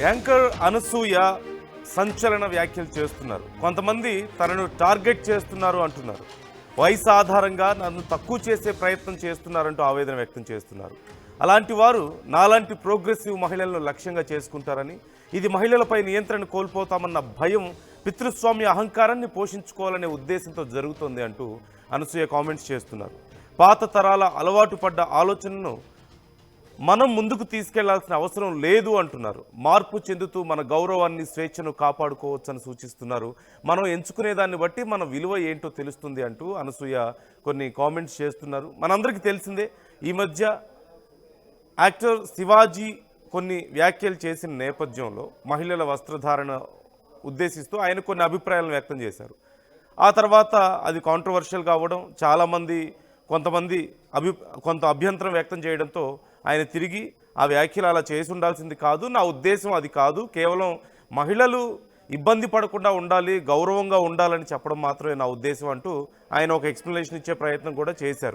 Anchor Anasuya సంచలన వ్యాఖ్యలు చేస్తున్నారు. కొంతమంది తనను టార్గెట్ చేస్తున్నారు అంటున్నారు. వయసు ఆధారంగా నన్ను తక్కువ చేసే ప్రయత్నం చేస్తున్నారంటూ ఆవేదన వ్యక్తం చేస్తున్నారు. అలాంటి వారు నాలాంటి ప్రోగ్రెసివ్ మహిళలను లక్ష్యంగా చేసుకుంటారని, ఇది మహిళలపై నియంత్రణ కోల్పోతామన్న భయం పితృస్వామ్య అహంకారాన్ని పోషించుకోవాలనే ఉద్దేశంతో జరుగుతోంది అంటూ అనసూయ కామెంట్స్ చేస్తున్నారు. పాత తరాల అలవాటు పడ్డ ఆలోచనను మనం ముందుకు తీసుకెళ్లాల్సిన అవసరం లేదు అంటున్నారు. మార్పు చెందుతూ మన గౌరవాన్ని, స్వేచ్ఛను కాపాడుకోవచ్చని సూచిస్తున్నారు. మనం ఎంచుకునే దాన్ని బట్టి మన విలువ ఏంటో తెలుస్తుంది అంటూ అనసూయ కొన్ని కామెంట్స్ చేస్తున్నారు. మనందరికీ తెలిసిందే, ఈ మధ్య యాక్టర్ శివాజీ కొన్ని వ్యాఖ్యలు చేసిన నేపథ్యంలో మహిళల వస్త్రధారణ ఉద్దేశిస్తూ ఆయన కొన్ని అభిప్రాయాలను వ్యక్తం చేశారు. ఆ తర్వాత అది కాంట్రవర్షియల్ కావడం, చాలామంది కొంత అభ్యంతరం వ్యక్తం చేయడంతో ఆయన తిరిగి ఆ వ్యాఖ్యలు అలా చేసి ఉండాల్సింది కాదు, నా ఉద్దేశం అది కాదు, కేవలం మహిళలు ఇబ్బంది పడకుండా ఉండాలి, గౌరవంగా ఉండాలని చెప్పడం మాత్రమే నా ఉద్దేశం అంటూ ఆయన ఒక ఎక్స్ప్లెనేషన్ ఇచ్చే ప్రయత్నం కూడా చేశారు.